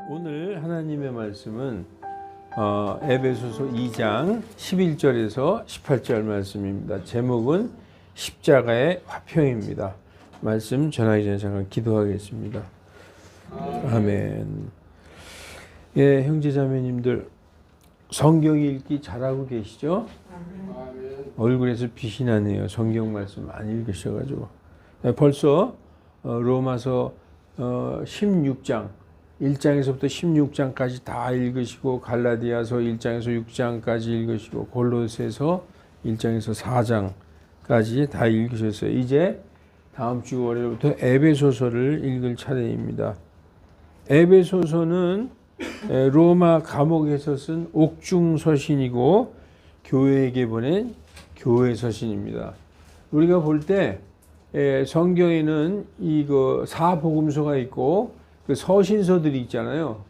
오늘 하나님의 말씀은 에베소서 2장 11절에서 18절 말씀입니다. 제목은 십자가의 화평입니다. 말씀 전하기 전에 잠깐 기도하겠습니다. 아멘. 예, 형제자매님들 성경 읽기 잘하고 계시죠? 얼굴에서 빛이 나네요. 성경 말씀 많이 읽으셔가지고. 벌써 로마서 16장 1장에서부터 16장까지 다 읽으시고, 갈라디아서 1장에서 6장까지 읽으시고, 골로새서 1장에서 4장까지 다 읽으셨어요. 이제 다음 주 월요일부터 에베소서를 읽을 차례입니다. 에베소서는 로마 감옥에서 쓴 옥중서신이고 교회에게 보낸 교회서신입니다. 우리가 볼 때 성경에는 이거 사복음서가 있고 그 서신서들이 있잖아요.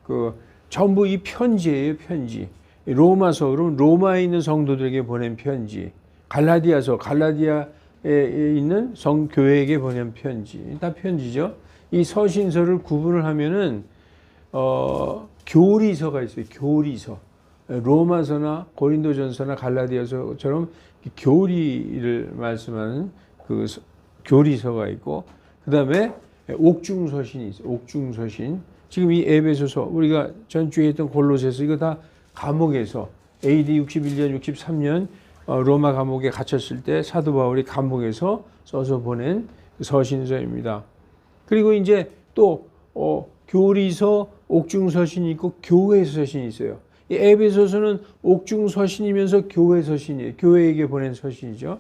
그 전부 이 편지예요, 편지. 로마서, 그러면 로마에 있는 성도들에게 보낸 편지. 갈라디아서, 갈라디아에 있는 교회에게 보낸 편지. 다 편지죠. 이 서신서를 구분을 하면은 교리서가 있어요. 교리서. 로마서나 고린도전서나 갈라디아서처럼 교리를 말씀하는 그 교리서가 있고, 그 다음에 옥중서신이 있어요. 옥중서신. 지금 이 에베소서, 우리가 전주에 했던 골로새서, 이거 다 감옥에서 AD 61년, 63년 로마 감옥에 갇혔을 때 사도 바울이 감옥에서 써서 보낸 서신서입니다. 그리고 이제 또 교리서, 옥중서신이 있고 교회서신이 있어요. 이 에베소서는 옥중서신이면서 교회서신이에요. 교회에게 보낸 서신이죠.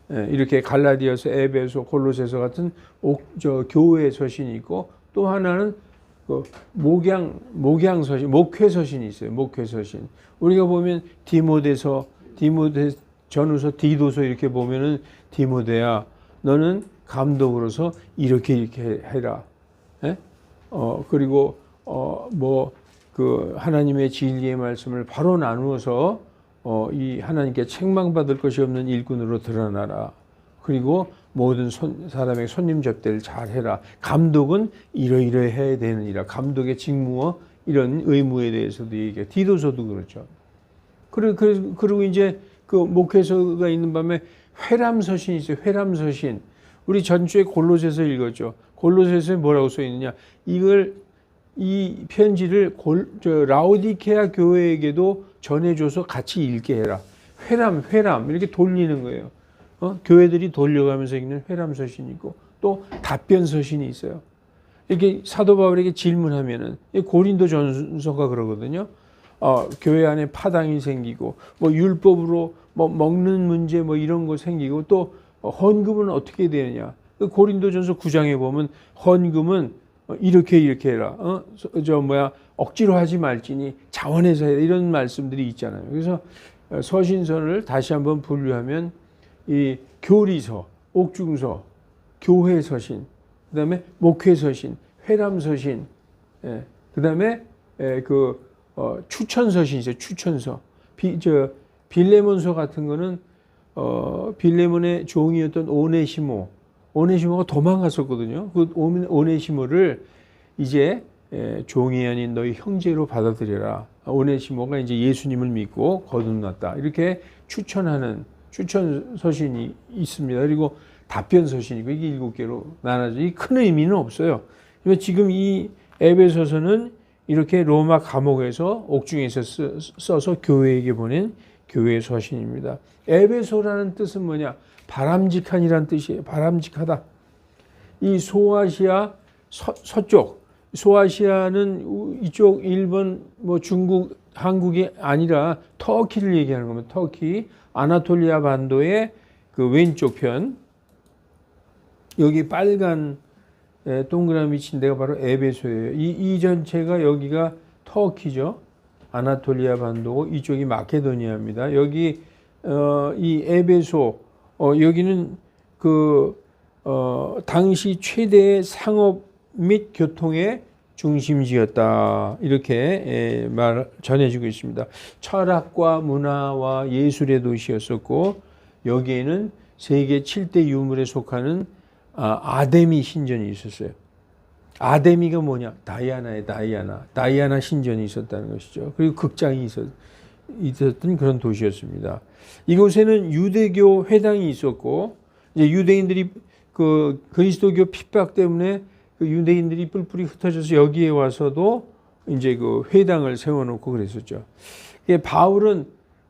이렇게 갈라디아서, 에베소, 골로새서 같은 교회 서신이 있고, 또 하나는 그 목양서신, 목회서신이 있어요. 목회서신. 우리가 보면 디모데전후서, 디도서 이렇게 보면은 디모데야, 너는 감독으로서 이렇게 해라. 그리고 그 하나님의 진리의 말씀을 바로 나누어서 이 하나님께 책망받을 것이 없는 일꾼으로 드러나라. 그리고 모든 사람의 손님 접대를 잘 해라. 감독은 이러이러해야 되느니라. 감독의 직무와 이런 의무에 대해서도 얘기해요. 디도서도 그렇죠. 그리고 이제 그 목회서가 있는 밤에 회람서신이 있어요. 회람서신. 우리 전주에 골로새서 읽었죠. 골로새서에 뭐라고 써 있느냐. 이 편지를 라오디케아 교회에게도 전해줘서 같이 읽게 해라. 회람 이렇게 돌리는 거예요. 교회들이 돌려가면서 읽는 회람서신이 있고, 또 답변서신이 있어요. 이렇게 사도 바울에게 질문하면은, 고린도전서가 그러거든요. 교회 안에 파당이 생기고, 율법으로 먹는 문제 이런 거 생기고, 또 헌금은 어떻게 되느냐. 고린도전서 9장에 보면 헌금은 이렇게 해라. 억지로 하지 말지니 자원해서 해라. 이런 말씀들이 있잖아요. 그래서 서신서를 다시 한번 분류하면 이 교리서, 옥중서, 교회서신, 그 다음에 목회서신, 회람서신, 그 다음에 추천서신 있어요. 추천서. 빌레몬서 같은 거는 빌레몬의 종이었던 오네시모가 도망갔었거든요. 그 오네시모를 이제 종이 아닌 너희 형제로 받아들여라. 오네시모가 이제 예수님을 믿고 거듭났다. 이렇게 추천하는 추천서신이 있습니다. 그리고 답변서신이고, 이게 7개로 나눠져. 이 큰 의미는 없어요. 지금 이 에베소서는 이렇게 로마 감옥에서 옥중에서 써서 교회에게 보낸 교회 서신입니다. 에베소라는 뜻은 뭐냐? 바람직한이란 뜻이에요. 바람직하다. 이 소아시아 서쪽, 소아시아는 이쪽 일본, 중국, 한국이 아니라 터키를 얘기하는 겁니다. 터키, 아나톨리아 반도의 그 왼쪽 편, 여기 빨간 동그라미 친 데가 바로 에베소예요. 이 전체가 여기가 터키죠. 아나톨리아 반도고, 이쪽이 마케도니아입니다. 여기 이 에베소, 여기는 당시 최대의 상업 및 교통의 중심지였다. 이렇게 전해지고 있습니다. 철학과 문화와 예술의 도시였었고, 여기에는 세계 7대 유물에 속하는 아데미 신전이 있었어요. 아데미가 뭐냐? 다이아나 신전이 있었다는 것이죠. 그리고 극장이 있었던 그런 도시였습니다. 이곳에는 유대교 회당이 있었고, 이제 유대인들이 그 그리스도교 핍박 때문에 그 유대인들이 뿔뿔이 흩어져서 여기에 와서도 이제 그 회당을 세워놓고 그랬었죠. 바울은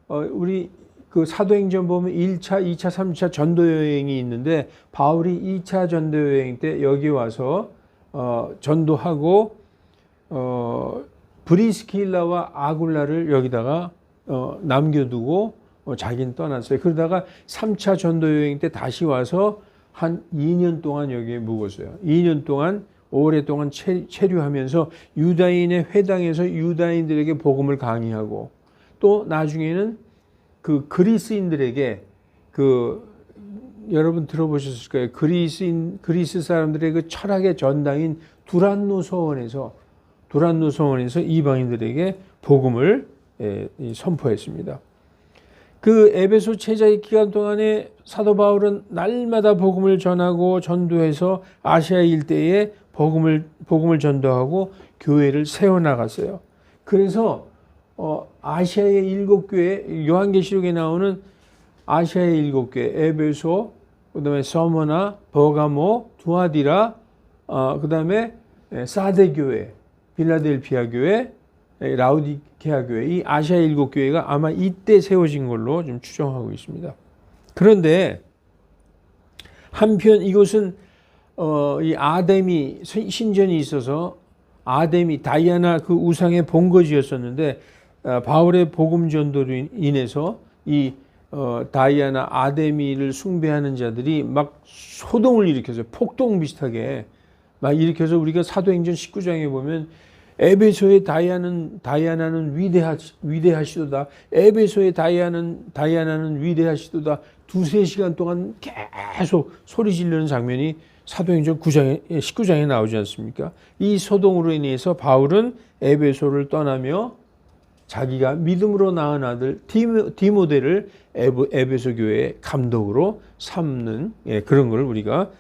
우리 그 사도행전 보면 1차, 2차, 3차 전도 여행이 있는데 바울이 2차 전도 여행 때 여기 와서 전도하고 브리스킬라와 아굴라를 여기다가 남겨두고 자기는 떠났어요. 그러다가 3차 전도 여행 때 다시 와서 한 2년 동안 여기에 묵었어요. 2년 동안 오랫동안 체류하면서 유다인의 회당에서 유다인들에게 복음을 강의하고 또 나중에는 그 그리스인들에게 여러분 들어보셨을 거예요. 그리스 사람들의 그 철학의 전당인 두란노 서원에서 이방인들에게 복음을 선포했습니다. 그 에베소 체자의 기간 동안에 사도 바울은 날마다 복음을 전하고 전도해서 아시아 일대에 복음을 전도하고 교회를 세워나갔어요. 그래서 아시아의 7교회, 요한계시록에 나오는 아시아의 7교회, 에베소, 그다음에 서머나, 버가모, 두아디라, 그다음에 사데 교회, 빌라델피아 교회, 라우디케아 교회, 이 아시아 7교회가 아마 이때 세워진 걸로 좀 추정하고 있습니다. 그런데 한편 이곳은 이 아데미 신전이 있어서 아데미, 다이아나 그 우상의 본거지였었는데 바울의 복음 전도로 인해서 이 다이아나 아데미를 숭배하는 자들이 막 소동을 일으켜서 폭동 비슷하게 막 일으켜서 우리가 사도행전 19장에 보면 에베소의 다이아나는 위대하시도다. 에베소의 다이아나는 위대하시도다. 2-3시간 동안 계속 소리 지르는 장면이 사도행전 19장에 나오지 않습니까? 이 소동으로 인해서 바울은 에베소를 떠나며 자기가 믿음으로 낳은 아들 디모데를 에베소 교회의 감독으로 삼는 그런 걸 우리가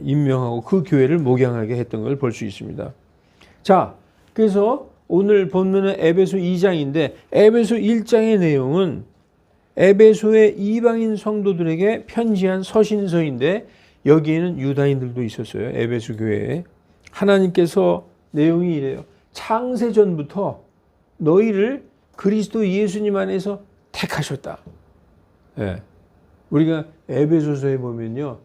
임명하고 그 교회를 목양하게 했던 걸 볼 수 있습니다. 자, 그래서 오늘 본문은 에베소 2장인데 에베소 1장의 내용은 에베소의 이방인 성도들에게 편지한 서신서인데 여기에는 유다인들도 있었어요. 에베소 교회에. 하나님께서 내용이 이래요. 창세전부터 너희를 그리스도 예수님 안에서 택하셨다. 예. 우리가 에베소서에 보면요.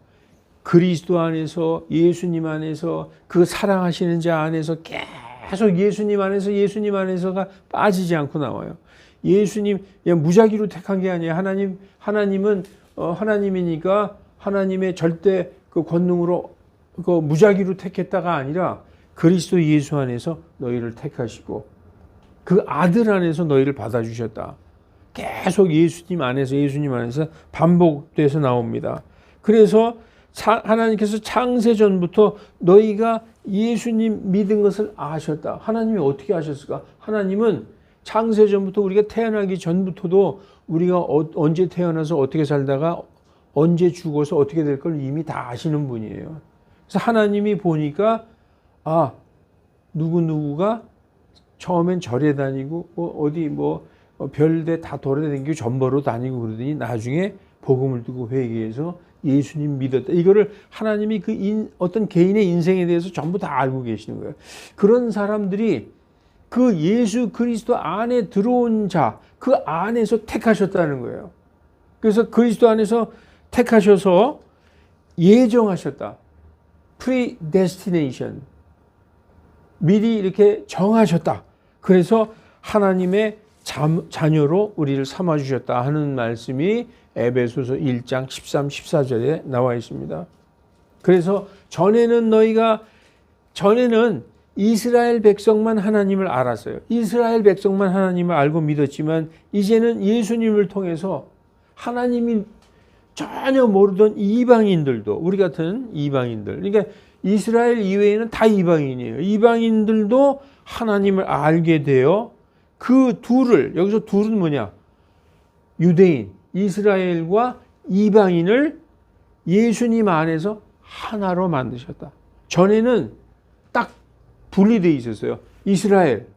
그리스도 안에서 예수님 안에서 그 사랑하시는 자 안에서 계속 예수님 안에서가 빠지지 않고 나와요. 예수님 그냥 무작위로 택한 게 아니에요. 하나님은 하나님이니까 하나님의 절대 그 권능으로 그 무작위로 택했다가 아니라 그리스도 예수 안에서 너희를 택하시고 그 아들 안에서 너희를 받아주셨다. 계속 예수님 안에서 반복돼서 나옵니다. 그래서 하나님께서 창세전부터 너희가 예수님 믿은 것을 아셨다. 하나님이 어떻게 아셨을까? 하나님은 창세전부터 우리가 태어나기 전부터도 우리가 언제 태어나서 어떻게 살다가 언제 죽어서 어떻게 될 걸 이미 다 아시는 분이에요. 그래서 하나님이 보니까 누구가 처음엔 절에 다니고 어디 별데 다 돌아다니고 전보로 다니고 그러더니 나중에 복음을 듣고 회개해서 예수님 믿었다. 이거를 하나님이 어떤 개인의 인생에 대해서 전부 다 알고 계시는 거예요. 그런 사람들이 그 예수 그리스도 안에 들어온 자, 그 안에서 택하셨다는 거예요. 그래서 그리스도 안에서 택하셔서 예정하셨다. predestination. 미리 이렇게 정하셨다. 그래서 하나님의 자녀로 우리를 삼아주셨다 하는 말씀이 에베소서 1장 13, 14절에 나와 있습니다. 그래서 전에는 이스라엘 백성만 하나님을 알았어요. 이스라엘 백성만 하나님을 알고 믿었지만 이제는 예수님을 통해서 하나님이 전혀 모르던 이방인들도, 우리 같은 이방인들, 그러니까 이스라엘 이외에는 다 이방인이에요. 이방인들도 하나님을 알게 되어 그 여기서 둘은 뭐냐? 유대인, 이스라엘과 이방인을 예수님 안에서 하나로 만드셨다. 전에는 딱 분리되어 있었어요. 이스라엘,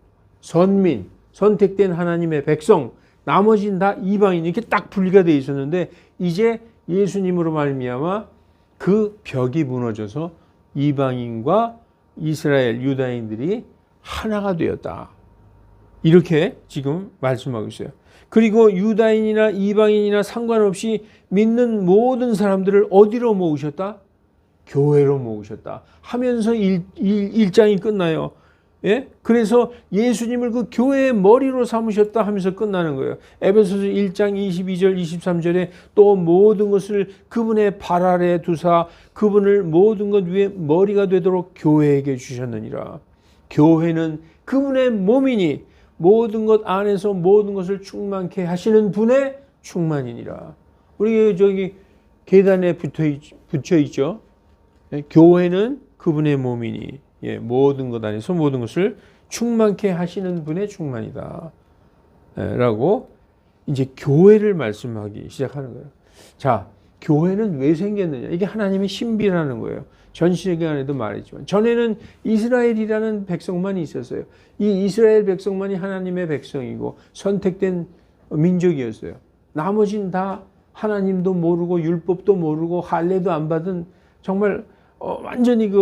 선민, 선택된 하나님의 백성, 나머지는 다 이방인 이렇게 딱 분리가 되어 있었는데 이제 예수님으로 말미암아 그 벽이 무너져서 이방인과 이스라엘 유다인들이 하나가 되었다. 이렇게 지금 말씀하고 있어요. 그리고 유다인이나 이방인이나 상관없이 믿는 모든 사람들을 어디로 모으셨다? 교회로 모으셨다. 하면서 1장이 끝나요. 예? 그래서 예수님을 그 교회의 머리로 삼으셨다 하면서 끝나는 거예요. 에베소서 1장 22절 23절에 또 모든 것을 그분의 발 아래 두사 그분을 모든 것 위에 머리가 되도록 교회에게 주셨느니라. 교회는 그분의 몸이니 모든 것 안에서 모든 것을 충만케 하시는 분의 충만이니라. 우리 저기 계단에 붙여 있죠. 교회는 그분의 몸이니 모든 것 안에서 모든 것을 충만케 하시는 분의 충만이다. 라고 이제 교회를 말씀하기 시작하는 거예요. 자, 교회는 왜 생겼느냐? 이게 하나님의 신비라는 거예요. 전시기간에도 말했지만 전에는 이스라엘이라는 백성만 있었어요. 이 이스라엘 백성만이 하나님의 백성이고 선택된 민족이었어요. 나머지는 다 하나님도 모르고 율법도 모르고 할례도 안 받은 정말 완전히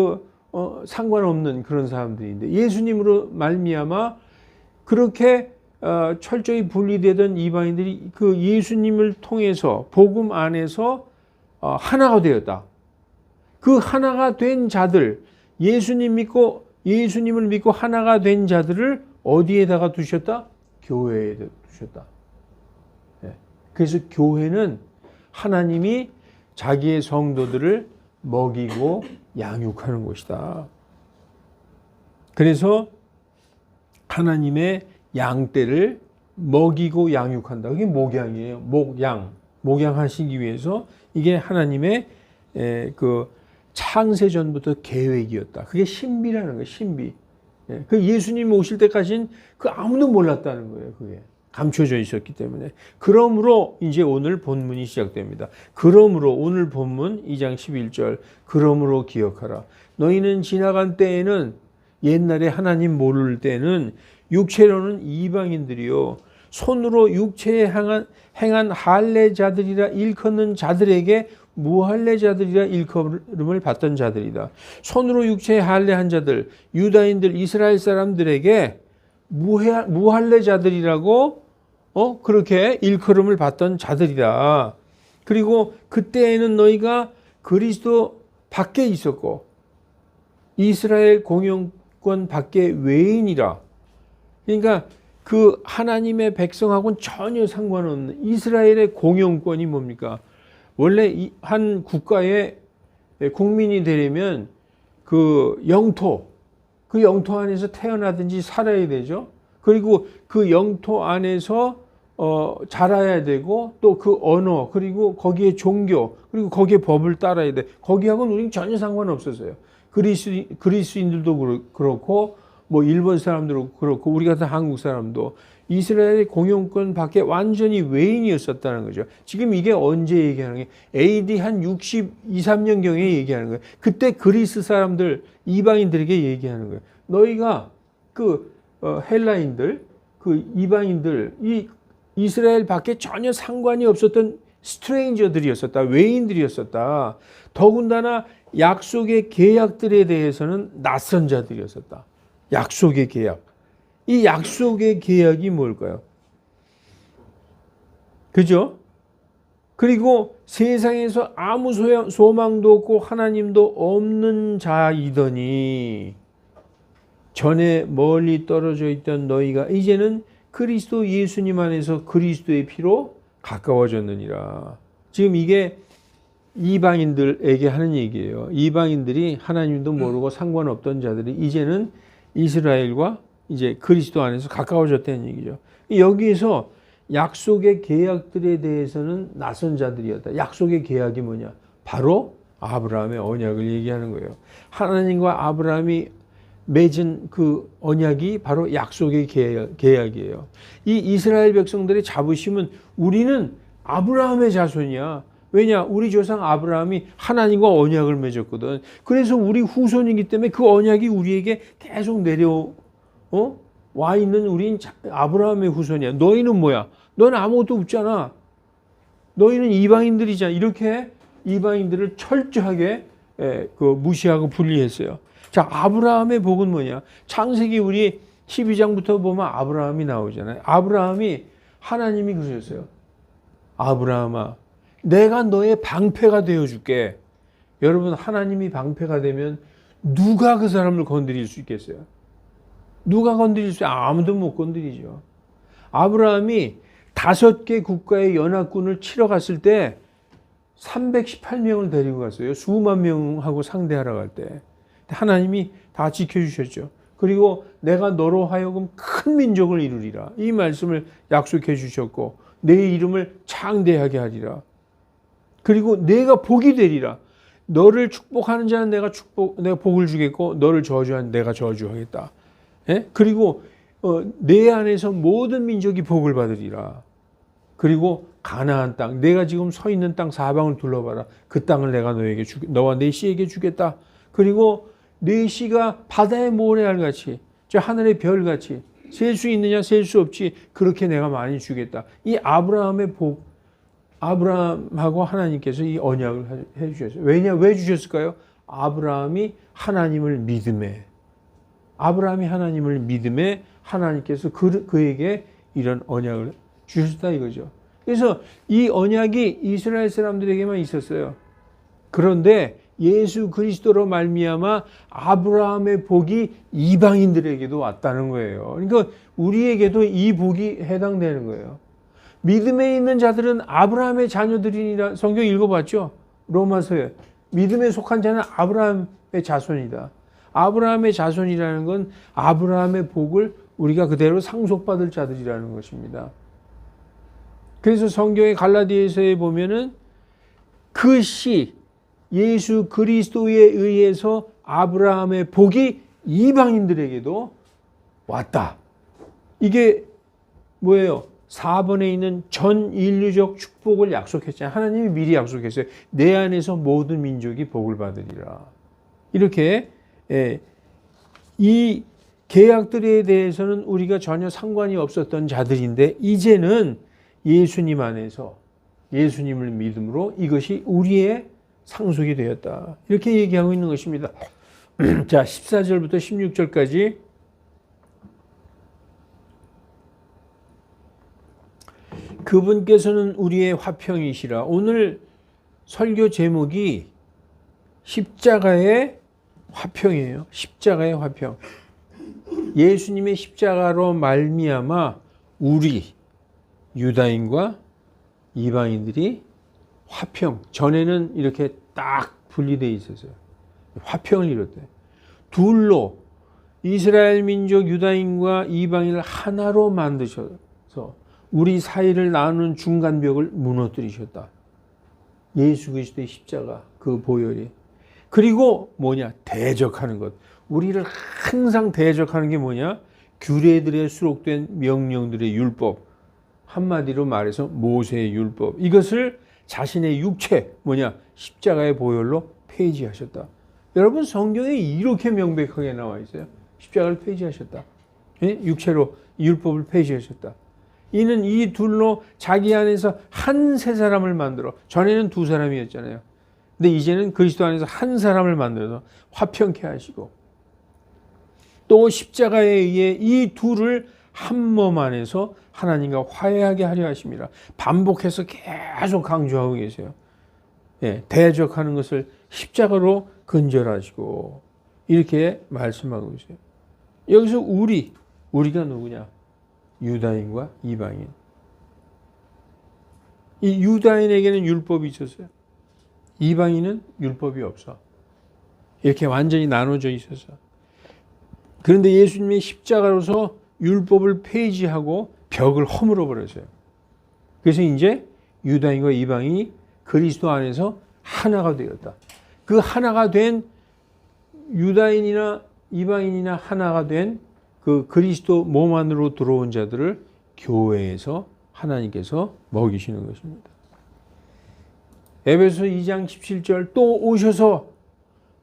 상관없는 그런 사람들인데 예수님으로 말미암아 그렇게 철저히 분리되던 이방인들이 그 예수님을 통해서 복음 안에서 하나가 되었다. 그 하나가 된 자들, 예수님을 믿고 하나가 된 자들을 어디에다가 두셨다? 교회에 두셨다. 그래서 교회는 하나님이 자기의 성도들을 먹이고 양육하는 곳이다. 그래서 하나님의 양떼를 먹이고 양육한다. 그게 목양이에요. 목양하시기 위해서 이게 하나님의 그 창세전부터 계획이었다. 그게 신비라는 거예요. 신비. 그 예수님 오실 때까지는 그 아무도 몰랐다는 거예요. 그게 감춰져 있었기 때문에. 그러므로 이제 오늘 본문이 시작됩니다. 그러므로 오늘 본문 2장 11절 그러므로 기억하라. 너희는 지나간 때에는 옛날에 하나님 모를 때는 육체로는 이방인들이요 손으로 육체에 행한 할례자들이라 일컫는 자들에게 무할례자들이라 일컬음을 받던 자들이다. 손으로 육체에 할례한 자들, 유다인들, 이스라엘 사람들에게 무할례자들이라고 그렇게 일컬음을 받던 자들이다. 그리고 그때에는 너희가 그리스도 밖에 있었고 이스라엘 공영권 밖에 외인이라. 그러니까 그 하나님의 백성하고는 전혀 상관없는 이스라엘의 공영권이 뭡니까? 원래 한 국가의 국민이 되려면 그 영토 안에서 태어나든지 살아야 되죠. 그리고 그 영토 안에서 자라야 되고 또 그 언어 그리고 거기에 종교 그리고 거기에 법을 따라야 돼. 거기하고는 우리는 전혀 상관없었어요. 그리스인들도 그렇고 뭐 일본 사람들도 그렇고 우리 같은 한국 사람도 이스라엘의 공영권 밖에 완전히 외인이었었다는 거죠. 지금 이게 언제 얘기하는 게 AD 한 62, 3년경에 얘기하는 거예요. 그때 그리스 사람들 이방인들에게 얘기하는 거예요. 너희가 그 헬라인들 그 이방인들 이 이스라엘 밖에 전혀 상관이 없었던 스트레인저들이었었다. 외인들이었었다. 더군다나 약속의 계약들에 대해서는 낯선 자들이었었다. 약속의 계약. 이 약속의 계약이 뭘까요? 그죠? 그리고 세상에서 아무 소망도 없고 하나님도 없는 자이더니 전에 멀리 떨어져 있던 너희가 이제는 그리스도 예수님 안에서 그리스도의 피로 가까워졌느니라. 지금 이게 이방인들에게 하는 얘기예요. 이방인들이 하나님도 모르고 상관없던 자들이 이제는 이스라엘과 이제 그리스도 안에서 가까워졌다는 얘기죠. 여기에서 약속의 계약들에 대해서는 낯선 자들이었다. 약속의 계약이 뭐냐? 바로 아브라함의 언약을 얘기하는 거예요. 하나님과 아브라함이 맺은 그 언약이 바로 약속의 계약이에요. 이 이스라엘 백성들의 자부심은 우리는 아브라함의 자손이야. 왜냐? 우리 조상 아브라함이 하나님과 언약을 맺었거든. 그래서 우리 후손이기 때문에 그 언약이 우리에게 계속 와 있는 우린 아브라함의 후손이야. 너희는 뭐야? 너는 아무것도 없잖아. 너희는 이방인들이잖아. 이렇게 이방인들을 철저하게 무시하고 분리했어요. 자, 아브라함의 복은 뭐냐? 창세기 우리 12장부터 보면 아브라함이 나오잖아요. 아브라함이 하나님이 그러셨어요. 아브라함아, 내가 너의 방패가 되어줄게. 여러분, 하나님이 방패가 되면 누가 그 사람을 건드릴 수 있겠어요? 누가 건드릴 수 있어요? 아무도 못 건드리죠. 아브라함이 5개 국가의 연합군을 치러 갔을 때 318명을 데리고 갔어요. 수만 명하고 상대하러 갈 때. 하나님이 다 지켜주셨죠. 그리고 내가 너로 하여금 큰 민족을 이루리라. 이 말씀을 약속해 주셨고, 내 이름을 창대하게 하리라. 그리고 내가 복이 되리라. 너를 축복하는 자는 내가 복을 주겠고, 너를 저주하는 내가 저주하겠다. 예? 그리고 내 안에서 모든 민족이 복을 받으리라. 그리고 가나안 땅, 내가 지금 서 있는 땅 사방을 둘러봐라. 그 땅을 내가 너와 내 씨에게 주겠다. 그리고 내 씨가 바다의 모래알같이, 저 하늘의 별같이 셀 수 있느냐 셀 수 없지. 그렇게 내가 많이 주겠다. 이 아브라함의 복, 아브라함하고 하나님께서 이 언약을 해주셨어요. 왜 주셨을까요? 아브라함이 하나님을 믿음에 하나님께서 그에게 이런 언약을 주셨다 이거죠. 그래서 이 언약이 이스라엘 사람들에게만 있었어요. 그런데 예수 그리스도로 말미암아 아브라함의 복이 이방인들에게도 왔다는 거예요. 그러니까 우리에게도 이 복이 해당되는 거예요. 믿음에 있는 자들은 아브라함의 자녀들이니라. 성경 읽어봤죠? 로마서에 믿음에 속한 자는 아브라함의 자손이다. 아브라함의 자손이라는 건 아브라함의 복을 우리가 그대로 상속받을 자들이라는 것입니다. 그래서 성경의 갈라디아서에 보면은 그 씨 예수 그리스도에 의해서 아브라함의 복이 이방인들에게도 왔다. 이게 뭐예요? 4번에 있는 전 인류적 축복을 약속했잖아요. 하나님이 미리 약속했어요. 내 안에서 모든 민족이 복을 받으리라. 이렇게 이 계약들에 대해서는 우리가 전혀 상관이 없었던 자들인데 이제는 예수님 안에서 예수님을 믿음으로 이것이 우리의 상속이 되었다. 이렇게 얘기하고 있는 것입니다. 자, 14절부터 16절까지 그분께서는 우리의 화평이시라. 오늘 설교 제목이 십자가의 화평이에요. 십자가의 화평. 예수님의 십자가로 말미암아 우리 유다인과 이방인들이 화평, 전에는 이렇게 딱 분리되어 있었어요. 화평을 이뤘대. 둘로 이스라엘 민족 유다인과 이방인을 하나로 만드셔서 우리 사이를 나누는 중간벽을 무너뜨리셨다. 예수 그리스도의 십자가, 그 보혈이. 그리고 뭐냐? 대적하는 것. 우리를 항상 대적하는 게 뭐냐? 규례들에 수록된 명령들의 율법. 한마디로 말해서 모세의 율법. 이것을 자신의 육체, 십자가의 보혈로 폐지하셨다. 여러분, 성경에 이렇게 명백하게 나와 있어요. 십자가를 폐지하셨다. 육체로 율법을 폐지하셨다. 이는 이 둘로 자기 안에서 한 세 사람을 만들어, 전에는 두 사람이었잖아요. 근데 이제는 그리스도 안에서 한 사람을 만들어서 화평케 하시고, 또 십자가에 의해 이 둘을 한 몸 안에서 하나님과 화해하게 하려 하십니다. 반복해서 계속 강조하고 계세요. 대적하는 것을 십자가로 근절하시고 이렇게 말씀하고 있어요. 여기서 우리가 누구냐? 유다인과 이방인. 이 유다인에게는 율법이 있었어요. 이방인은 율법이 없어. 이렇게 완전히 나눠져 있어서. 그런데 예수님의 십자가로서 율법을 폐지하고 벽을 허물어 버렸어요. 그래서 이제 유다인과 이방인이 그리스도 안에서 하나가 되었다. 그 하나가 된 유다인이나 이방인이나 하나가 된 그 그리스도 몸 안으로 들어온 자들을 교회에서 하나님께서 먹이시는 것입니다. 에베소 2장 17절 또 오셔서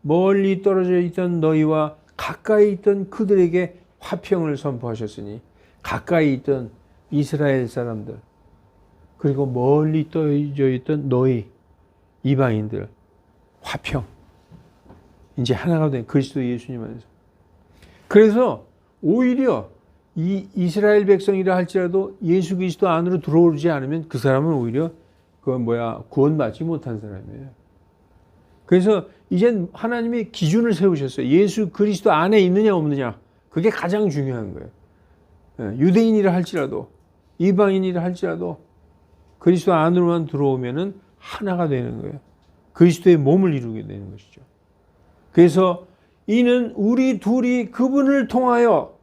멀리 떨어져 있던 너희와 가까이 있던 그들에게 화평을 선포하셨으니 가까이 있던 이스라엘 사람들 그리고 멀리 떨어져 있던 너희 이방인들 화평 이제 하나가 된 그리스도 예수님 안에서 그래서 오히려 이 이스라엘 백성이라 할지라도 예수 그리스도 안으로 들어오지 않으면 그 사람은 오히려 구원받지 못한 사람이에요. 그래서 이젠 하나님이 기준을 세우셨어요. 예수 그리스도 안에 있느냐 없느냐 그게 가장 중요한 거예요. 유대인이라 할지라도 이방인이라 할지라도 그리스도 안으로만 들어오면은 하나가 되는 거예요. 그리스도의 몸을 이루게 되는 것이죠. 그래서 이는 우리 둘이 그분을 통하여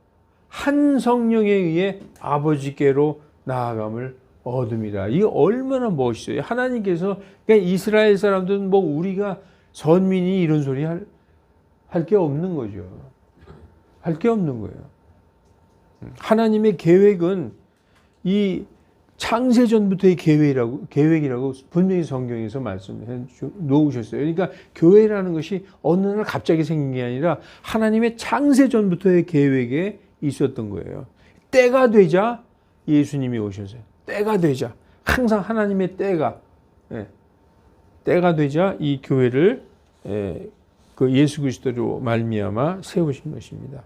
한 성령에 의해 아버지께로 나아감을 얻음이라. 이게 얼마나 멋있어요. 하나님께서 그러니까 이스라엘 사람들은 뭐 우리가 선민이 이런 소리 할 게 없는 거죠. 할 게 없는 거예요. 하나님의 계획은 이 창세전부터의 계획이라고 분명히 성경에서 말씀해 놓으셨어요. 그러니까 교회라는 것이 어느 날 갑자기 생긴 게 아니라 하나님의 창세전부터의 계획에 있었던 거예요. 때가 되자 예수님이 오셨어요. 때가 되자 항상 하나님의 때가 되자 이 교회를 그 예수 그리스도로 말미암아 세우신 것입니다.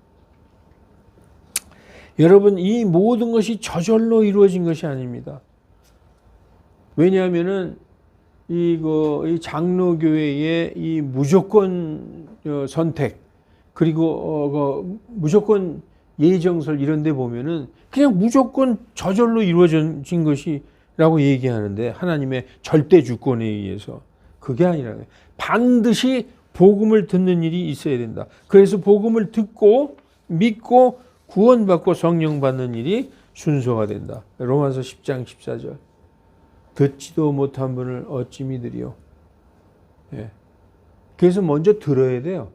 여러분 이 모든 것이 저절로 이루어진 것이 아닙니다. 왜냐하면은 이 장로교회의 이 무조건 선택 그리고 무조건 예정설 이런 데 보면은 그냥 무조건 저절로 이루어진 것이라고 얘기하는데 하나님의 절대 주권에 의해서 그게 아니라 반드시 복음을 듣는 일이 있어야 된다. 그래서 복음을 듣고 믿고 구원받고 성령 받는 일이 순서가 된다. 로마서 10장 14절 듣지도 못한 분을 어찌 믿으리요. 그래서 먼저 들어야 돼요.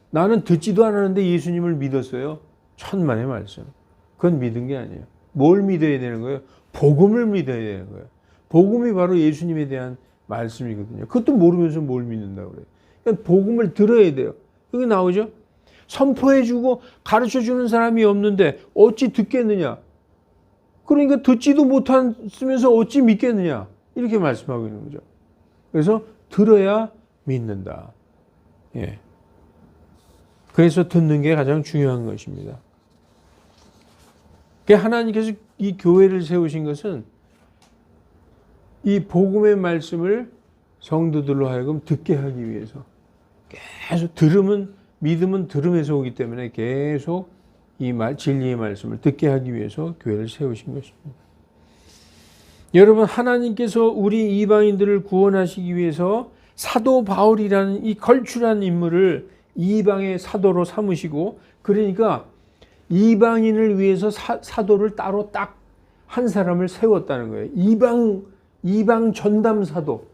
나는 듣지도 않았는데 예수님을 믿었어요. 천만의 말씀. 그건 믿은 게 아니에요. 뭘 믿어야 되는 거예요? 복음을 믿어야 되는 거예요. 복음이 바로 예수님에 대한 말씀이거든요. 그것도 모르면서 뭘 믿는다고 그래요. 그러니까 복음을 들어야 돼요. 여기 나오죠? 선포해주고 가르쳐주는 사람이 없는데 어찌 듣겠느냐? 그러니까 듣지도 못했으면서 어찌 믿겠느냐? 이렇게 말씀하고 있는 거죠. 그래서 들어야 믿는다. 그래서 듣는 게 가장 중요한 것입니다. 하나님께서 이 교회를 세우신 것은 이 복음의 말씀을 성도들로 하여금 듣게 하기 위해서 계속 믿음은 들음에서 오기 때문에 계속 이 진리의 말씀을 듣게 하기 위해서 교회를 세우신 것입니다. 여러분 하나님께서 우리 이방인들을 구원하시기 위해서 사도 바울이라는 이 걸출한 인물을 이방의 사도로 삼으시고 그러니까 이방인을 위해서 사도를 따로 딱 한 사람을 세웠다는 거예요. 이방 전담 사도.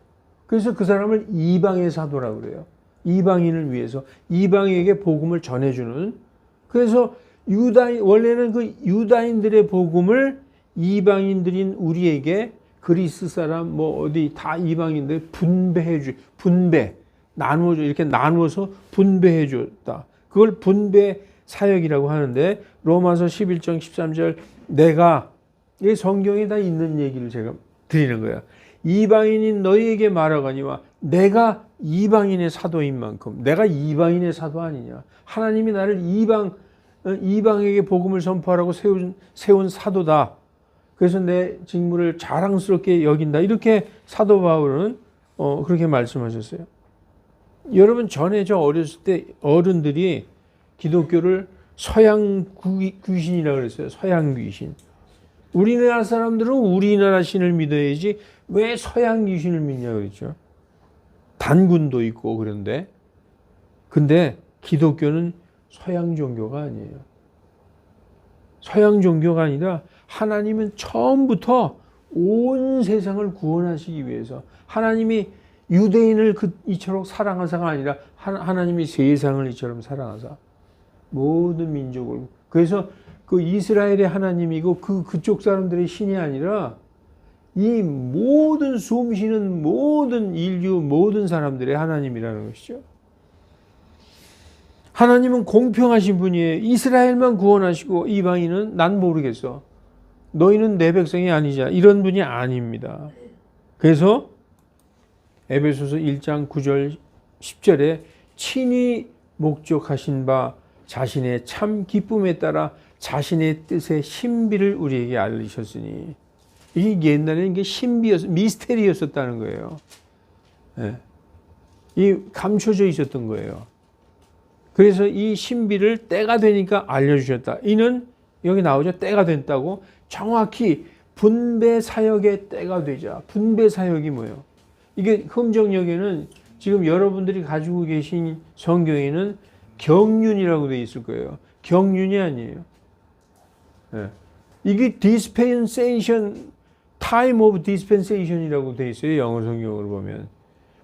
그래서 그 사람을 이방의 사도라고 그래요. 이방인을 위해서 이방에게 복음을 전해주는. 그래서 원래는 그 유다인들의 복음을 이방인들인 우리에게 그리스 사람 어디 다 이방인들 나누어줘 이렇게 나누어서 분배해 줬다. 그걸 분배 사역이라고 하는데 로마서 11장 13절 내가 이 성경에 다 있는 얘기를 제가 드리는 거야. 이방인인 너희에게 말하거니와 내가 이방인의 사도인 만큼 내가 이방인의 사도 아니냐. 하나님이 나를 이방에게 복음을 선포하라고 세운 사도다. 그래서 내 직무를 자랑스럽게 여긴다. 이렇게 사도 바울은 그렇게 말씀하셨어요. 여러분 전에 저 어렸을 때 어른들이 기독교를 서양 귀신이라고 그랬어요. 서양 귀신. 우리나라 사람들은 우리나라 신을 믿어야지 왜 서양 귀신을 믿냐 그랬죠. 단군도 있고 그런데 근데 기독교는 서양 종교가 아니에요. 서양 종교가 아니라 하나님은 처음부터 온 세상을 구원하시기 위해서 하나님이 유대인을 이처럼 사랑하사가 아니라 하나님이 세상을 이처럼 사랑하사 모든 민족을 그래서 그 이스라엘의 하나님이고 그쪽 사람들의 신이 아니라 이 모든 숨 쉬는 모든 인류 모든 사람들의 하나님이라는 것이죠. 하나님은 공평하신 분이에요. 이스라엘만 구원하시고 이방인은 난 모르겠어. 너희는 내 백성이 아니자. 이런 분이 아닙니다. 그래서 에베소서 1장 9절 10절에 친히 목적하신 바 자신의 참 기쁨에 따라 자신의 뜻의 신비를 우리에게 알리셨으니, 이게 옛날에는 이게 미스테리였었다는 거예요. 네. 이 감춰져 있었던 거예요. 그래서 이 신비를 때가 되니까 알려주셨다. 이는 여기 나오죠. 때가 됐다고. 정확히 분배 사역의 때가 되자. 분배 사역이 뭐예요? 이게 흠정역에는 지금 여러분들이 가지고 계신 성경에는 경륜이라고 되어 있을 거예요. 경륜이 아니에요. 네. 이게 dispensation, time of dispensation이라고 되어 있어요. 영어 성경으로 보면.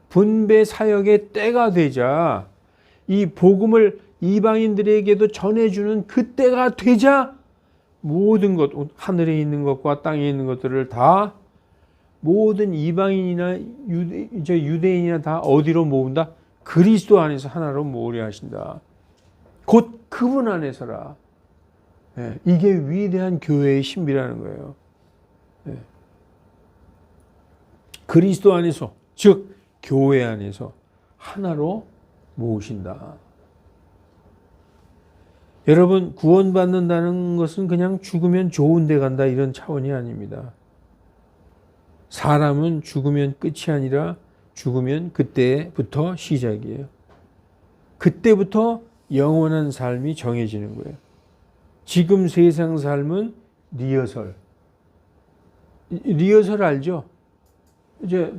분배 사역의 때가 되자, 이 복음을 이방인들에게도 전해주는 그 때가 되자, 모든 것, 하늘에 있는 것과 땅에 있는 것들을 다 모든 이방인이나 유대인이나 다 어디로 모은다? 그리스도 안에서 하나로 모으려 하신다. 곧 그분 안에서라. 예, 이게 위대한 교회의 신비라는 거예요. 예. 그리스도 안에서, 즉 교회 안에서 하나로 모으신다. 여러분, 구원받는다는 것은 그냥 죽으면 좋은 데 간다 이런 차원이 아닙니다. 사람은 죽으면 끝이 아니라 죽으면 그때부터 시작이에요. 그때부터 영원한 삶이 정해지는 거예요. 지금 세상 삶은 리허설. 리허설 알죠? 이제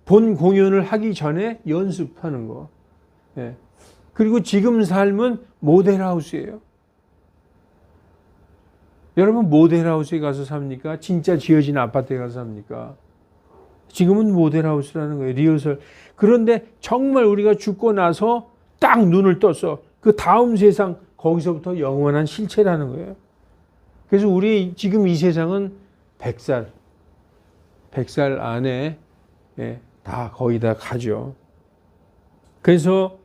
본 공연을 하기 전에 연습하는 거. 예. 그리고 지금 삶은 모델하우스예요. 여러분, 모델하우스에 가서 삽니까? 진짜 지어진 아파트에 가서 삽니까? 지금은 모델하우스라는 거예요. 리허설. 그런데 정말 우리가 죽고 나서 딱 눈을 떴어. 그 다음 세상, 거기서부터 영원한 실체라는 거예요. 그래서 우리 지금 이 세상은 100살 안에, 예, 다 거의 다 가죠. 그래서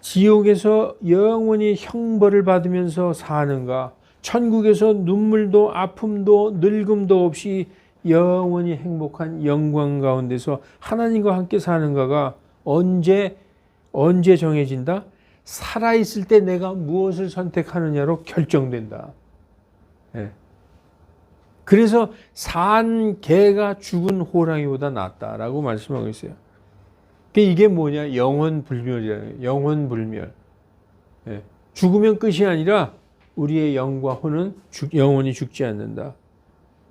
지옥에서 영원히 형벌을 받으면서 사는가, 천국에서 눈물도 아픔도 늙음도 없이 영원히 행복한 영광 가운데서 하나님과 함께 사는가가 언제 정해진다? 살아있을 때 내가 무엇을 선택하느냐로 결정된다. 예. 그래서 산 개가 죽은 호랑이보다 낫다라고 말씀하고 있어요. 이게 뭐냐? 영혼불멸이라는 거예요. 영혼불멸. 예. 죽으면 끝이 아니라 우리의 영과 혼은 영원히 죽지 않는다.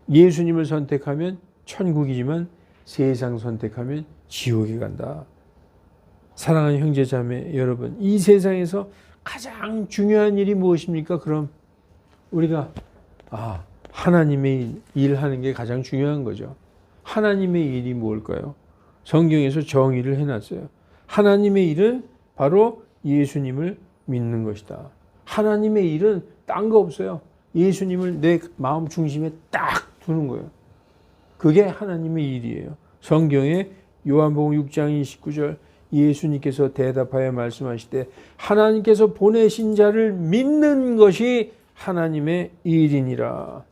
예수님을 선택하면 천국이지만 세상 선택하면 지옥에 간다. 사랑하는 형제 자매 여러분, 이 세상에서 가장 중요한 일이 무엇입니까? 그럼 우리가 하나님의 일하는 게 가장 중요한 거죠. 하나님의 일이 뭘까요? 성경에서 정의를 해놨어요. 하나님의 일은 바로 예수님을 믿는 것이다. 하나님의 일은 딴 거 없어요. 예수님을 내 마음 중심에 딱 두는 거예요. 그게 하나님의 일이에요. 성경에 요한복음 6장 29절 예수님께서 대답하여 말씀하시되 하나님께서 보내신 자를 믿는 것이 하나님의 일이니라.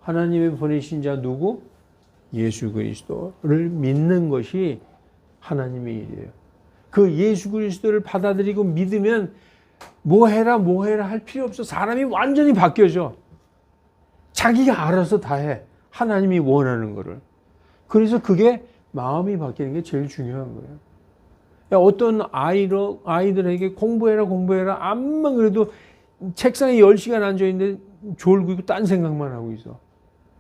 하나님의 보내신 자 누구? 예수 그리스도를 믿는 것이 하나님의 일이에요. 그 예수 그리스도를 받아들이고 믿으면 뭐 해라 할 필요 없어. 사람이 완전히 바뀌어져. 자기가 알아서 다 해. 하나님이 원하는 거를. 그래서 그게 마음이 바뀌는 게 제일 중요한 거예요. 어떤 아이들에게 공부해라 암만 그래도 책상에 10시간 앉아있는데 졸고 있고 딴 생각만 하고 있어.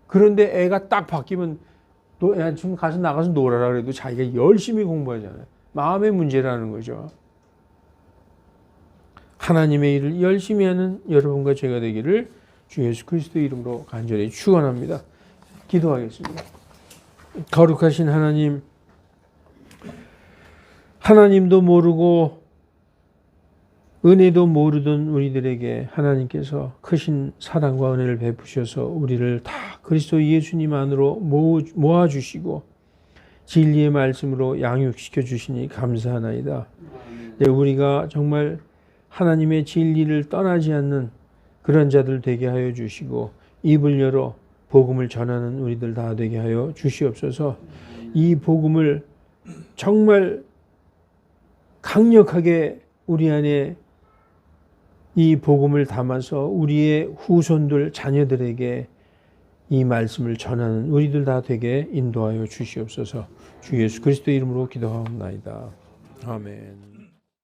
그런데 애가 딱 바뀌면 너 애 지금 가서 나가서 놀아라 그래도 자기가 열심히 공부하잖아요. 마음의 문제라는 거죠. 하나님의 일을 열심히 하는 여러분과 제가 되기를 주 예수 그리스도의 이름으로 간절히 축원합니다. 기도하겠습니다. 거룩하신 하나님, 하나님도 모르고 은혜도 모르던 우리들에게 하나님께서 크신 사랑과 은혜를 베푸셔서 우리를 다 그리스도 예수님 안으로 모아주시고 진리의 말씀으로 양육시켜 주시니 감사하나이다. 네, 우리가 정말 하나님의 진리를 떠나지 않는 그런 자들 되게 하여 주시고 입을 열어 복음을 전하는 우리들 다 되게 하여 주시옵소서. 이 복음을 정말 강력하게 우리 안에 이 복음을 담아서 우리의 후손들 자녀들에게 이 말씀을 전하는 우리들 다 되게 인도하여 주시옵소서. 주 예수 그리스도 이름으로 기도하옵나이다. 아멘.